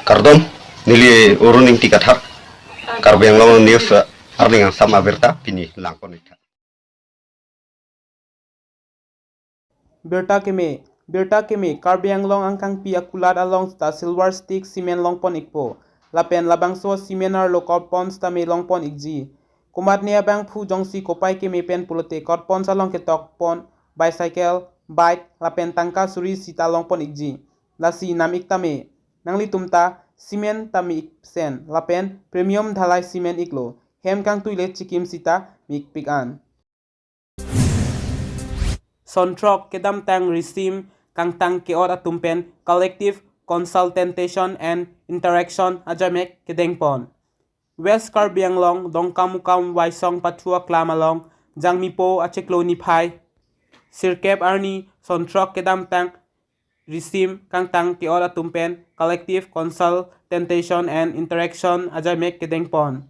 Kardom nili uruning tikathak Karbi Anglong news arning sama berta pini langkon ita. Berta keme Karbi Anglong angkang pi akulat along sta silver stick cement longpon ikpo lapen labangso cimentar lokot pon sta me longpon ikji kumat ne abang phu jongsi kopai keme pen pulote kot pon salong ketok pon bicycle bike lapen tangka suri sita longpon ikji lasi nam iktame nangli tumta cement tami iksen lapen premium dhalai cement iklo hem kang tuile chikim sita mik pikan Sontrok kedam tang resim kang tang keot atumpen collective consultation and interaction ajamek kedengpon. West Karbi Anglong dongkamukam waisong patua klamalong jangmipo acheklo nipai. Sirkep arni sontrok kedam tang resim kang tang keot atumpen collective consultation and interaction ajamek kedengpon.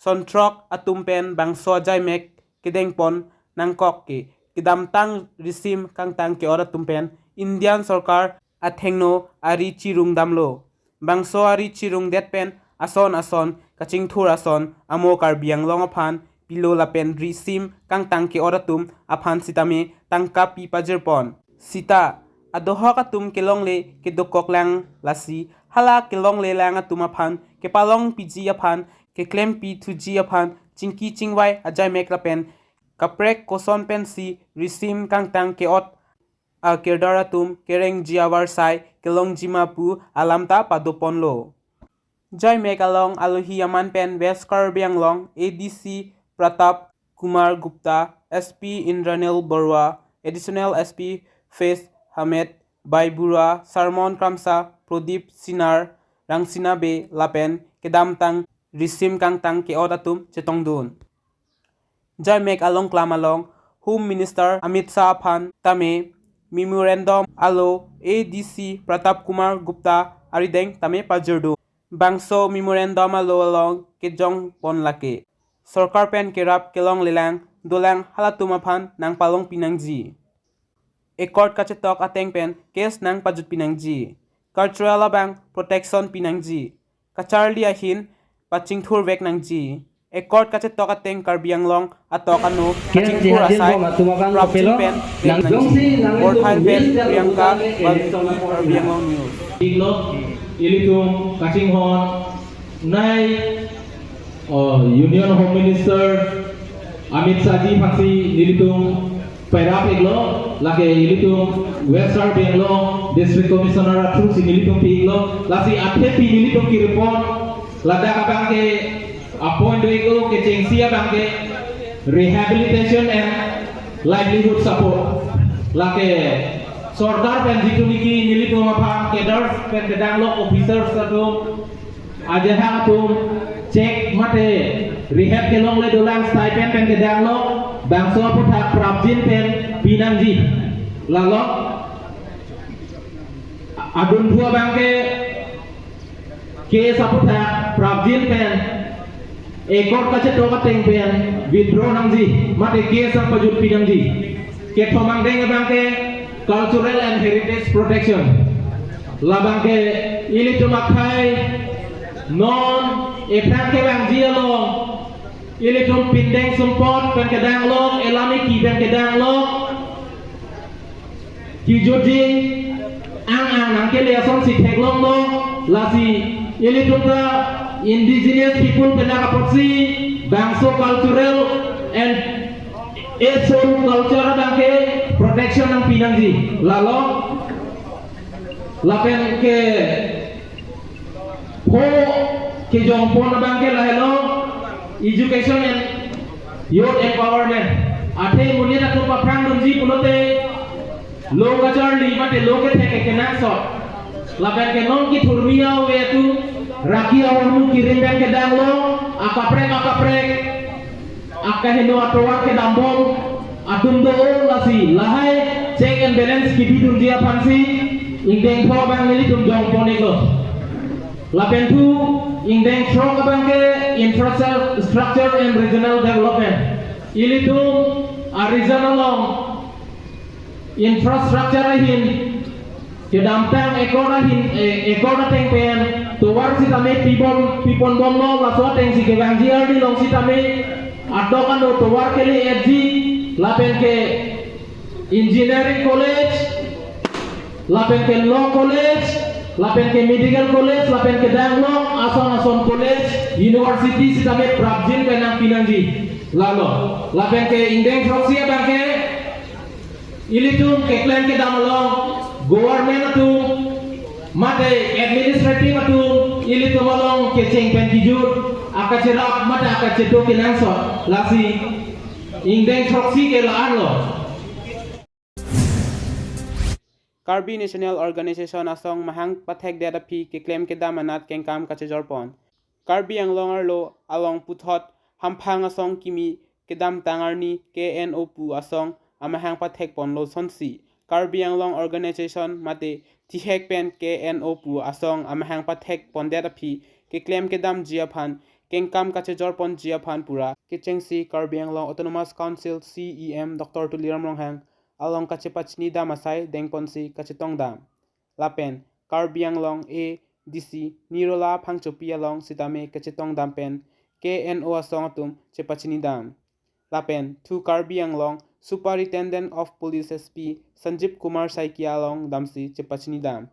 Sontrok atumpen bangso ajamek kedengpon nangkok ke. Kidam tang resim kang tang ke ora tumpen Indian Sarkar athengno ari chirung damlo bangso ari chirung detpen ason kaching thur ason amo Karbi Anglong aphan pilo lapen resim kang tang ke ora tum aphan sitame tangka pi pajerpon sita adohok atum kelong le ke dokok lang lasi hala kelong le lang atum aphan ke palong piji aphan ke klem pi thuji aphan chingki chingwai ajai mek lapen kaprek koson pensi resim kang tang keot a kedaratum kereng jiawar sai kelong jimapu alamta padopon lo jai mekalong alohi yaman pen West Karbi Anglong ADC Pratap Kumar Gupta SP Indranil Borwa Additional SP Faiz Hamed Baibura Sarmon Kramsa Prodip Sinar Rangsina Be Lapen kedam tang resim kang tang keot atum chetongdun Jai mek along klamalong Home Minister Amit Shah Phan tame memorandum alo ADC Pratap Kumar Gupta arideng tame pajerdu bangso memorandum alo along kejong pon lake Sarkar pen kerap kelong lelang dolang halatuma phan nang palong pinangji ekord kachetok ateng pen kes nang pajut pinangji cultural abang protection pinangji kacharli ahin paching thur vek nangji ekord kache toka teng Karbi Anglong atok anu kaching thur asai prapjin pen nangji borthan pen Priyanka Karbi Anglong news iglo ilitum kaching hon nai Union Home Minister Amit Shah ji phasi ilitum pairap iglo lake ilitum West Karbi Anglong District Commissioner athu ilitum pi iglo lasi athe pi ilitum ki report lada kapang ke appoint doigo ke chengsia bangke rehabilitation and livelihood support lake sordar pen jituniki nili to mapha cadres pen kedanglo officers satu aja ha tum check mate rehab kelong le dolang stipend pen kedanglo bangso puthak prabjin pen pinangji lalo adun thua bangke ke saputhak prabjin pen ekor kache toka tengpen withdraw nangji mate ke sang pajut pinangji ke thomang deng bangke cultural and heritage protection labangke ili tumakai non epran ke bangji along ili tum pindeng sumpot pen kedang long elami ki pen kedang long ki joji ang nangke leason si theklong long lasi ili tumta indigenous people penakapotsi bangso cultural and ethnic culture bangke protection ng pinangji lalo lapen ke ho ke jongpon bangke lahelo education and youth empowerment athe munia na to paprang dunji pulote loga charli mate loge theke kenak so lapen ke non ki thurmia we tu Raki awarmu kirim dan ke danglo akaprek akaheno atowar ke dambong atum do lasi lahai check and balance ki bidun dia pansi indeng pho bang lili tum jong poniko lapen tu indeng strong bang ke infrastructure and regional development ili tum regional infrastructure hin ke dampang ekora tengpen towar si tame pipon bom lo laso teng si kebang jiar di long si tame adokan do towar kele edji lapen ke engineering college lapen ke law college lapen ke medical college lapen ke danglong ason college university si tame prabjin penang pinangji lalo lapen ke indeng proxy bangke ilitum ke klan ke damalong government tu mate administrative tu ili tumalong kecing pentijur akacerap mate akaceto kinangso lasi indeng proxy ke laan lo Karbi National Organization asong mahang pathek data pi ke claim ke damanat keng kam kache jorpon. Karbi Anglong arlo along puthot hamphang asong kimi ke dam tangarni KNO pu asong amahang pathek pon lo sonsi. Karbi Anglong Organization mate tihek pen KNO pu asong amahang pathek pon data pi ke claim ke dam jiaphan keng kam kache jorpon jiaphan pura ke chengsi Karbi Anglong Autonomous Council CEM Dr. Tuliram Ronghang along kache pachni dam asai dengpon si kache tongdam lapen Karbi Anglong a DC nirola phangchopi along sitame kache tongdam pen KNO asong atum che pachni dam lapen thu Karbi Anglong Superintendent of Police SP Sanjeev Kumar Saiki along damsi che pachni dam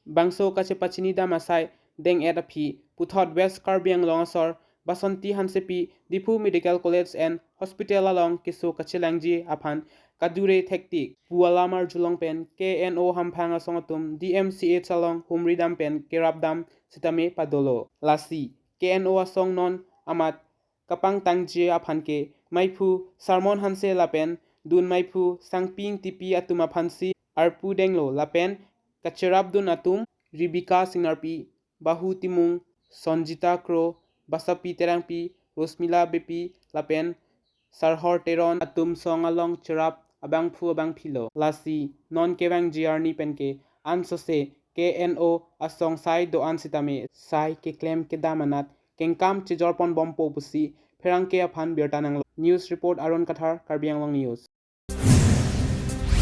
bangso kache pachni dam asai deng etapi puthot West Karbi Anglong asor Basanti Hansepi Dipu Medical College and Hospital along kiso kache langji aphan kadure thektik pualamar julong pen KNO hamphang asongatum DMCH along humridam pen kerabdam sitame padolo lasi KNO asong non amat kapang tangje aphanke maipu sarmon hanse lapen dun maipu sangping tipi atuma phansi arpu denglo lapen kacherabdun atum Ribika Singarpi Bahu Timung Sonjita Kro Basapi Terangpi Rosmila Bepi lapen Sarhor Teron atum song along cherap abang philo lasi non kewang jiarni penke ansose KNO asong sai do ansitame sai ke claim ke damanat kengkam chejorpon bompo pusi pherang ke aphan bertanang news report Aron Kathar Karbi Anglong news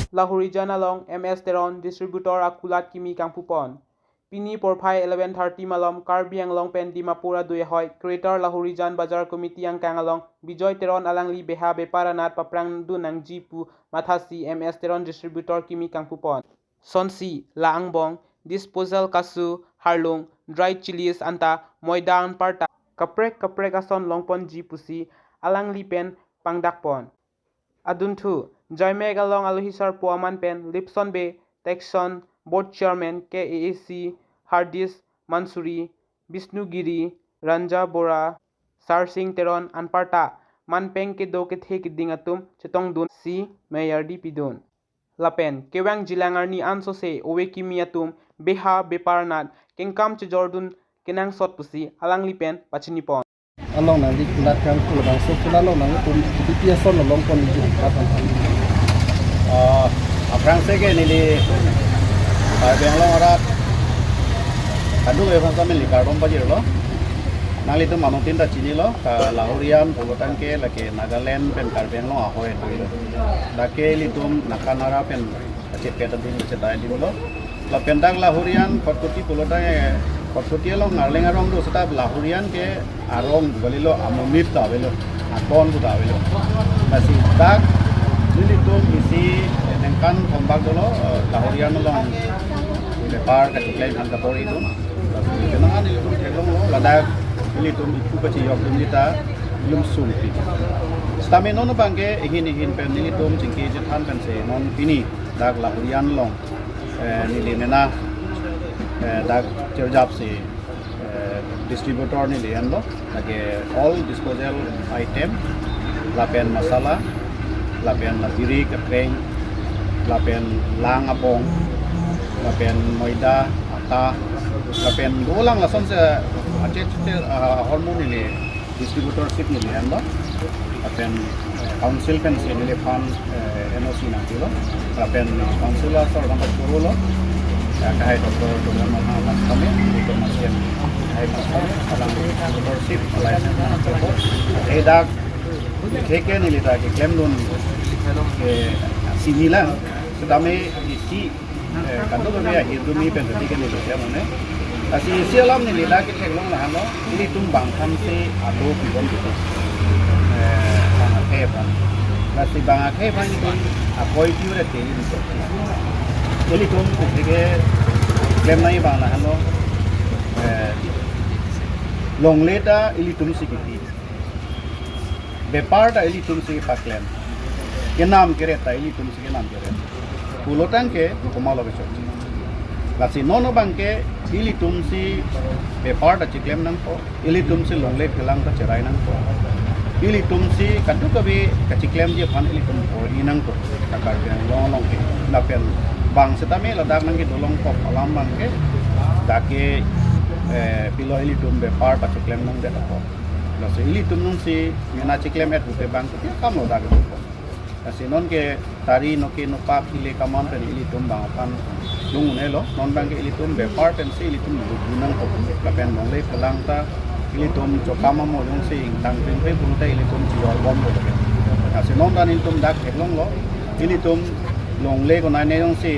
Lahori janalong MS Teron distributor akulat kimi kangpupon Pini Porphai 11:30 malom Karbi Anglong pen Dimapura dui hoy Creator Lahori Jan Bazar Committee ang kangalong Bijoy Teron alangli beha beparanat paprang dunang jipu mathasi MS Teron distributor kimi kangpupon Sonsi Laangbong disposal kasu harlung dry chilies anta moidang parta kaprek ason longpon jipusi alangli pen pangdakpon Aduntu Joymeg along Alohisar Puaman pen Lipson Bay Texon Board Chairman KAAC Hardis Mansuri Bisnugiri Ranja Bora Sar Singh Teron Anparta Manpeng ke do ke the ke dingatum chetong dun si Mayor di pidun Lapen kewang jilangarni ansose owe kimiatum beha beparnat kengkam che Jordan kenang sot pusi alang lipen pachini pon along nang di kulat kang kulat so kulalo nang tum titia son long pon di kapan aprang sege nili Karbi Anglong ora kadu e bhasa meli karbon bajir lo nali to manutin da chini lo ka Lahorian Bogotang ke lake Nagaland pen Karbi Anglong ahoy to dake litum nakanara pen achet ke din cetai di lo la pendang Lahorian Kotkuti Bogotang e Kotkuti lo ngarleng arong do seta Lahorian ke arong galilo amumit ta velo aton bu ta velo masih dak litum isi nengkan tombak dolo Lahorian lo lepar kaciklain han kapor itu kenangan itu kelong lo ladak ini tuh itu kecil yok kita belum sumpi stame nono bangke ingin pen ini tuh cingki jetan pen se non pini dak Lahorian long nili mena dak cerjap si distributor nili an lo lagi all disposal item lapen masala lapen latiri ketreng lapen lang apong lapen moida ata lapen golang lason se acet hormon ini distributorship ini anda lapen council pen se ini fan NOC nanti lo lapen council asal sampai puru lo kahai doktor dengan Muhammad kami itu masih kahai alang distributorship license tersebut edak keke ini lita ke claim loan ke sinilang sedame isi kantor kami hidup ni pen ketika ni lo mana Asi sialam ni lila kita long lah lo, ini tumbang kan si ado bidon itu, bang akhepan, nasi bang akhepan itu apa itu ada teli itu, teli tum ketika klaim nai bang lah lo, long leda ini tum si kiti, bepar da ini tum si pak klaim, kenam kereta ini tum si kenam kereta, pulotan ke kumalo besok. Kasi nono bangke ili tumsi bepar da ciklem nang po ili tumsi longle pelang ta cerai nang po ili tumsi kadu kabe ka ciklem je pan ili tum po inang po kakar long long ke lapen bang setame ladak nang ke dolong pop alam bangke dake pilo ili tum bepar pa ciklem nang de po lo se ili tum nung si mena ciklem et bute bang ke kam lo dak po kasi non ke tari no ke no pa pile kaman pen ili tum bang pan nung nelo non bang ke ilitum be part and say ilitum gunang ko kapen mong le pelang ta ilitum chokama mo yung sing tang pin pe punta ilitum jiol bom ko ke asi non dan ilitum dak long lo ilitum long le ko na ne yung si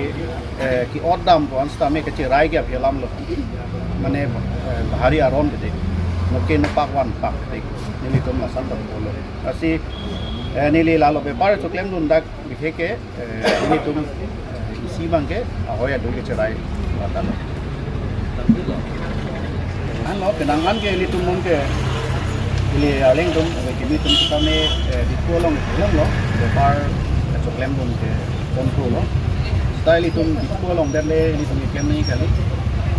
ki odam ko ansta me ke chi rai ke pelam lo mane bahari aron de no ke no pak wan pak te ilitum la san ta ko lo asi nili lalo be part choklem dun dak bikhe ke ilitum isi bangke ahoy adu ke cerai mata lo ano penangan ke ili tumun ke ili aleng tum kimi tum kami di kolong lo bar choklem dun ke kontrol lo style tum di kolong derle ili tum kem ni kali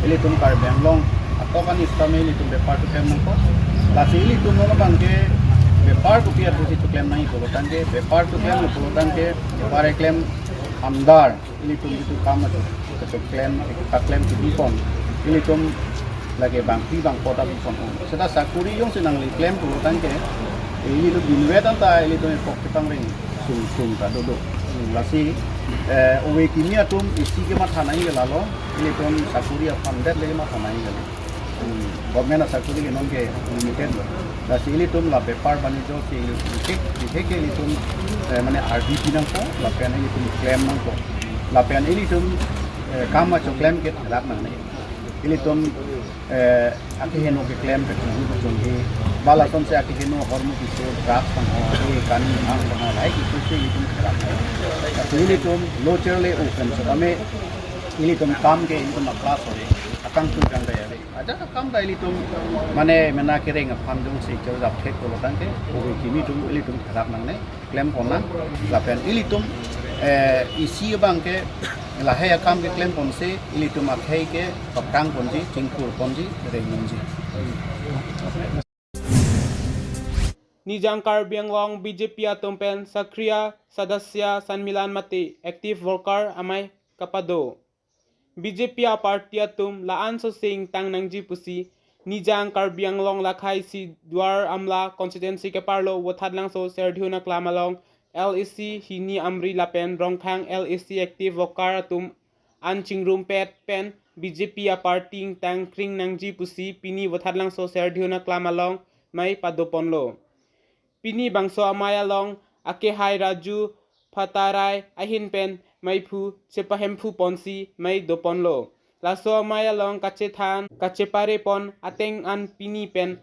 ili tum Karbi Anglong atau kan istame ili tum bepar tu kem ko lasi ili tum lo bangke bepar tu piar tu choklem nai ko tan ke bepar tu kem lo tan ke bepar klem amdar ili tum itu kama tu klaim di pon ili tum lagi bangki bang kota pon seta sakuri yung senang li klaim tu tan ke ili tu binwet anta ili tum pok petang ring sum ta dodo lasi owe kimia tum isi ke mat hanai ke lalo ili tum sakuri apan det le mat hanai ke government sakuri ke non ke limited lo lasi ili tum la bepar bani jo si tik ke ili tum mane RDP nang ko la pen ili tum claim nang ko la pen ili tum kama cho claim ke rak nang nei ili tum akiheno ke claim ke tu jong he bala ton se akiheno hormu ki so rak pang ho e kani ang pang lai ki tu se ili tum rak ili tum lo cherle open so ame ili tum kam ke ili tum class hore akang tu jang daya le aja kam da ili tum mane mena kereng pham jong se chau jap thek ko tan ke o ki mi tum ili tum rak nang nei claim pon na la pen ili tum isi bangke lahai akam ke klaim ponse ili tu makhai ke patang ponji chingpur ponji reingji Nijang Karbi Anglong BJP atumpen sakriya sadasya sanmilan mati active worker amai kapado BJP a party atum laan so sing tang nangji pusi Nijang Karbi Anglong lakhai si duar amla constituency ke parlo wothadlang so serdhuna klamalong LEC hini amri lapen rongkhang LEC active worker atum anchingrum pet pen BJP a party tang kring nangji pusi pini wothadlang so serdhuna klamalong mai padoponlo pini bangso amaya long ake hai raju phatarai ahin pen maipu chepahempu ponsi mai doponlo laso amaya long kache than kache pare pon ateng an pini pen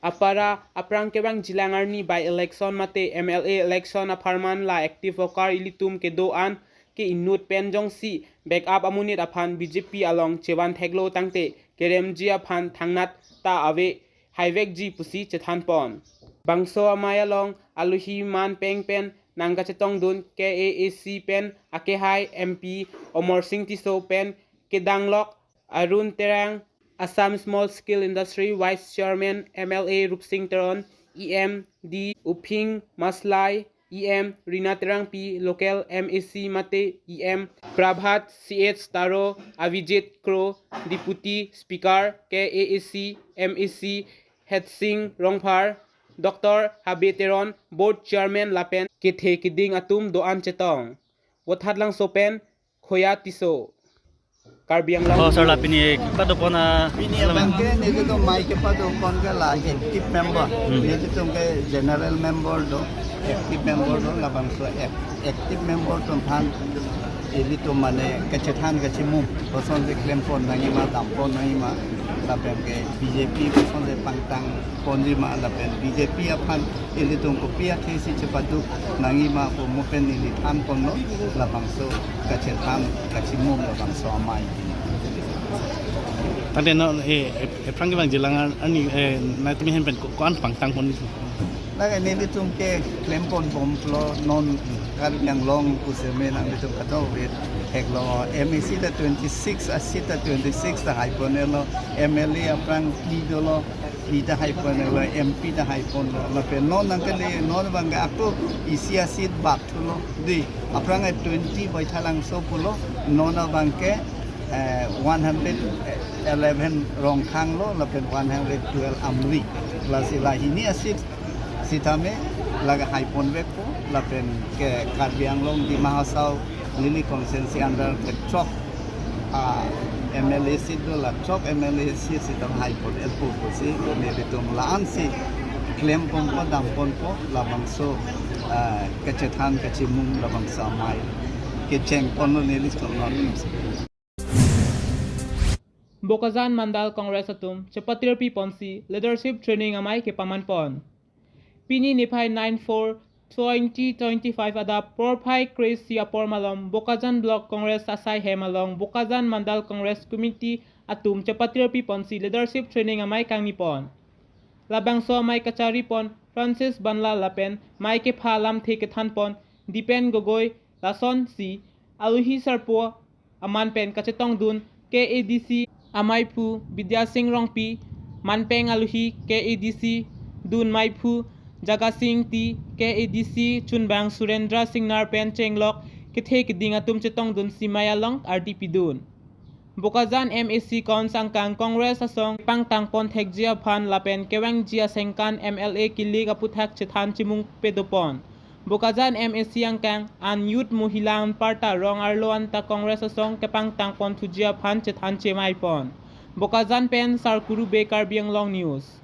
apara aprang kebang jilangarni by election mate MLA election aparman la active worker ilitum ke do an ke inut pen jong si backup amunit aphan BJP along chewan theglo tangte keremji aphan thangnat ta ave highway ji pusi chethan pon bangso amaya long aluhi man peng pen nangka chetong dun KAAC pen ake hai MP Omor Singh Tiso pen kedanglok Arun Terang Assam Small Scale Industry Vice Chairman MLA Rupsing Teron EMD Uping Maslai EM Rina Terang P Local MAC Mate EM Prabhat CH Taro Avijit Kro Deputy Speaker KAAC MAC Hetsing Rongphar Dr. Habeteron Board Chairman Lapen Kethe Kiding Atum Doan Chetong Wothadlang Sopen Khoya Tiso Karbi Anglong sir la pini pado pona Pini bangke ni to mai ke pado kon ke la active member ni to ke general member do active member do la bang so active member to than elito mane kecethan kecimum person je claim pon nangi ma dam pon nangi ma lapen ke BJP person je pangtang ponji ma lapen BJP apan elito ko pia thesi cepatu nangi ma ko mupen ni than pon no lapang so kecethan kecimum lapang so amai Tadi no perang bang jelangan ani nanti mihen pen kuan pangtang pon itu. Naga elito ke claim pon bom lo non kan yang long useme nang itu kata wet heklo MEC ta 26 asita 26 ta hyponelo MLA aprang idolo ita hyponelo MP ta hyponelo la pe non nang kele non bang akto isia sit bak tulo di aprang 20 boy thalang so pulo non bang ke 111 rong khang lo la pe 112 amri la sila hini asit sitame laga hypon veko lapen ke Karbi Anglong di Mahasau lili konsensi under ke chok MLA sit do la chok MLA sit sitam hypon elpo ko si ne betum laan si claim pon ko dam pon ko labang so kecethan kecimung labang samai ke cheng pon ne lis ko not Bokazan Mandal Congress atum Chapatir Pi Ponsi Leadership Training amai ke pamanpon. Pini Nipai 94 2025 ada Porpai Chris Siapor Malong Bokazan Block Congress Asai Hemalong Bokazan Mandal Congress Committee atum Chapatir Pi Ponsi Leadership Training amai kang nipon. Labang so amai kachari pon Francis Banla Lapen mai ke phalam theke than pon Dipen Gogoi Lason si Aluhi Sarpo aman pen kachetong dun KADC amai pu Vidya Singh Rongpi Manpeng Aluhi KADC dun mai pu Jaga Singh Ti KADC Chunbang Surendra Singh Narpen Chenglok Kithe Kiding atum chetong dun Simayalong RDP dun Bokazan MAC Kon Sangkang Congress asong pangtang pon thekjia phan lapen kewang jia sengkan MLA kili kaputhak chethan chimung pedopon Bokazan MAC angkang an youth muhilang parta rong arloan ta Congress asong kepang tang pon thujia phan chethan chemai pon Bokazan pen Sarkuru Bekar Bianglong News